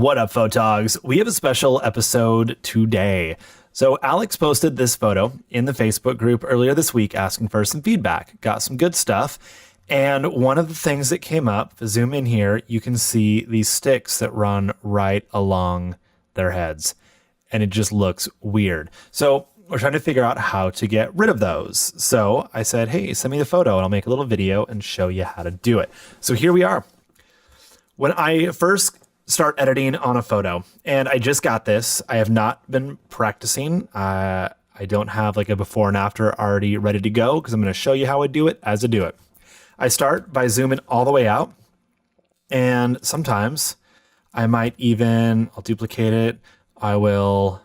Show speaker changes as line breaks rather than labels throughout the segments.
What up, Photogs? We have a special episode today. So Alex posted this photo in the Facebook group earlier this week asking for some feedback. Got some good stuff. And one of the things that came up, if I zoom in here, you can see these sticks that run right along their heads. And it just looks weird. So we're trying to figure out how to get rid of those. So I said, hey, send me the photo and I'll make a little video and show you how to do it. So here we are. When I first start editing on a photo, and I just got this, I have not been practicing. I don't have like a before and after already ready to go because I'm going to show you how I do it as I do it. I start by zooming all the way out, and sometimes I might even, I'll duplicate it, I will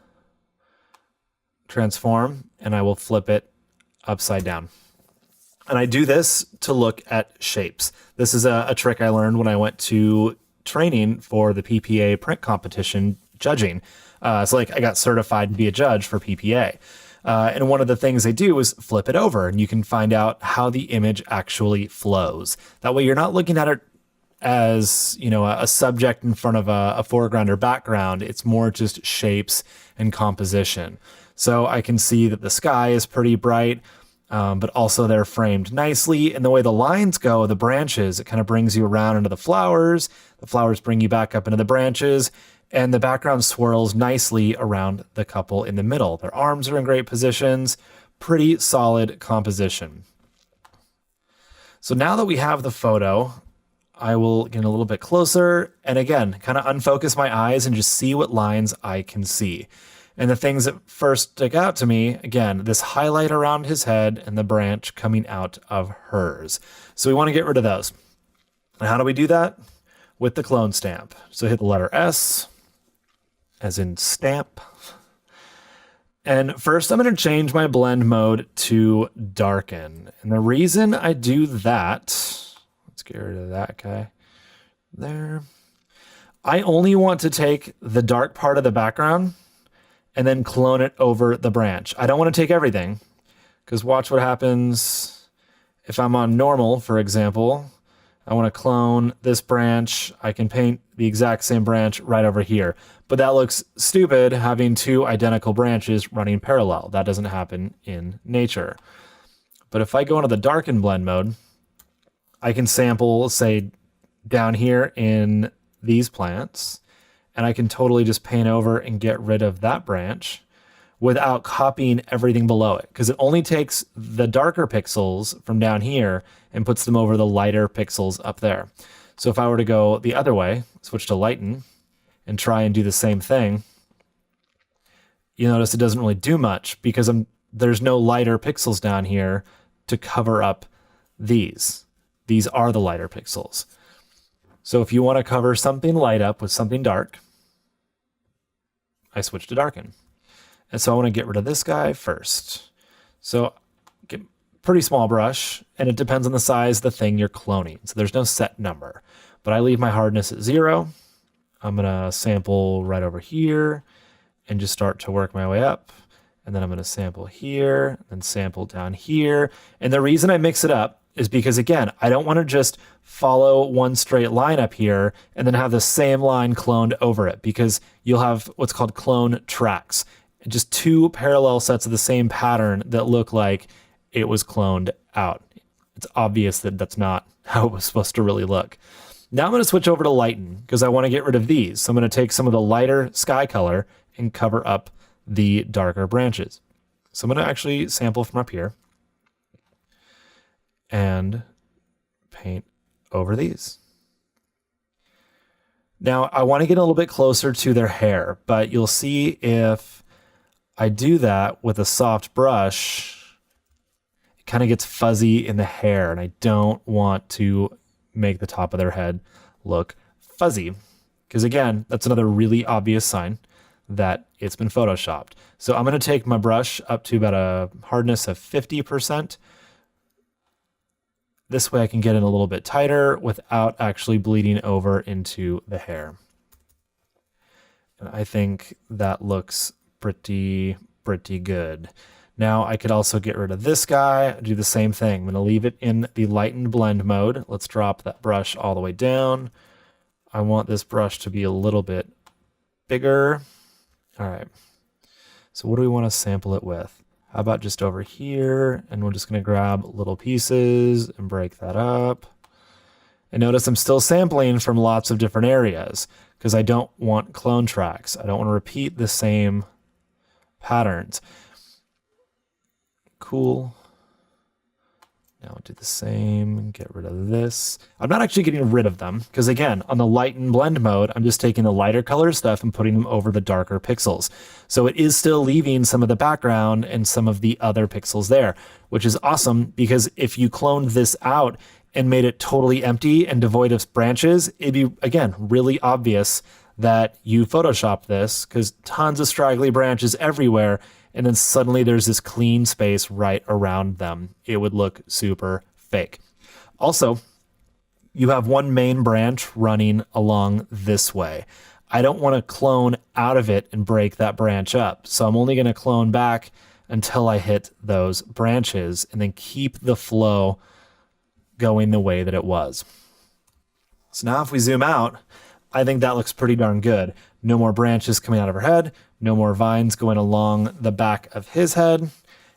transform, and I will flip it upside down. And I do this to look at shapes. This is a trick I learned when I went to training for the PPA print competition judging. So like I got certified to be a judge for PPA. And one of the things they do is flip it over, and you can find out how the image actually flows. That way you're not looking at it as, you know, a subject in front of a foreground or background. It's more just shapes and composition. So I can see that the sky is pretty bright. But also they're framed nicely. And the way the lines go, the branches, it kind of brings you around into the flowers. The flowers bring you back up into the branches. And the background swirls nicely around the couple in the middle. Their arms are in great positions. Pretty solid composition. So now that we have the photo, I will get a little bit closer. And again, kind of unfocus my eyes and just see what lines I can see. And the things that first stick out to me, again, this highlight around his head and the branch coming out of hers. So we want to get rid of those. And how do we do that? With the clone stamp. So hit the letter S, as in stamp. And first I'm going to change my blend mode to darken. And the reason I do that, let's get rid of that guy there. I only want to take the dark part of the background and then clone it over the branch. I don't want to take everything, because watch what happens if I'm on normal, for example. I want to clone this branch. I can paint the exact same branch right over here. But that looks stupid having two identical branches running parallel. That doesn't happen in nature. But if I go into the darken blend mode, I can sample, say, down here in these plants, and I can totally just paint over and get rid of that branch without copying everything below it, because it only takes the darker pixels from down here and puts them over the lighter pixels up there. So if I were to go the other way, switch to lighten, and try and do the same thing, you notice it doesn't really do much because there's no lighter pixels down here to cover up these. These are the lighter pixels. So if you want to cover something light up with something dark, I switch to darken. And so I want to get rid of this guy first. So get pretty small brush, and it depends on the size of the thing you're cloning. So there's no set number, but I leave my hardness at 0. I'm going to sample right over here and just start to work my way up. And then I'm going to sample here and sample down here. And the reason I mix it up is because, again, I don't want to just follow one straight line up here and then have the same line cloned over it, because you'll have what's called clone tracks. Just two parallel sets of the same pattern that look like it was cloned out. It's obvious that that's not how it was supposed to really look. Now I'm going to switch over to lighten because I want to get rid of these. So I'm going to take some of the lighter sky color and cover up the darker branches. So I'm going to actually sample from up here and paint over these. Now I want to get a little bit closer to their hair, but you'll see if I do that with a soft brush, it kind of gets fuzzy in the hair, and I don't want to make the top of their head look fuzzy, because again, that's another really obvious sign that it's been photoshopped. So I'm going to take my brush up to about a hardness of 50%. This way I can get in a little bit tighter without actually bleeding over into the hair. And I think that looks pretty good. Now I could also get rid of this guy, do the same thing. I'm going to leave it in the lightened blend mode. Let's drop that brush all the way down. I want this brush to be a little bit bigger. All right. So what do we want to sample it with? How about just over here? And we're just going to grab little pieces and break that up. And notice I'm still sampling from lots of different areas because I don't want clone tracks. I don't want to repeat the same patterns. Cool. Now I'll do the same and get rid of this. I'm not actually getting rid of them because, again, on the light and blend mode, I'm just taking the lighter color stuff and putting them over the darker pixels. So it is still leaving some of the background and some of the other pixels there, which is awesome because if you cloned this out and made it totally empty and devoid of branches, it'd be, again, really obvious that you photoshopped this because tons of straggly branches everywhere, and then suddenly there's this clean space right around them. It would look super fake. Also, you have one main branch running along this way. I don't want to clone out of it and break that branch up. So I'm only going to clone back until I hit those branches and then keep the flow going the way that it was. So now if we zoom out, I think that looks pretty darn good. No more branches coming out of her head, no more vines going along the back of his head.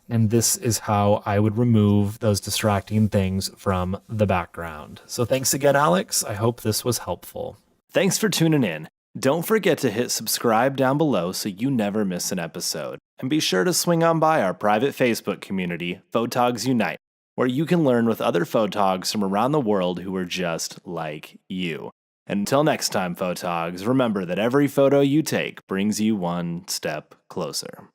And this is how I would remove those distracting things from the background. So thanks again, Alex. I hope this was helpful. Thanks for tuning in. Don't forget to hit subscribe down below so you never miss an episode. And be sure to swing on by our private Facebook community, Photogs Unite, where you can learn with other photogs from around the world who are just like you. Until next time, Photogs, remember that every photo you take brings you one step closer.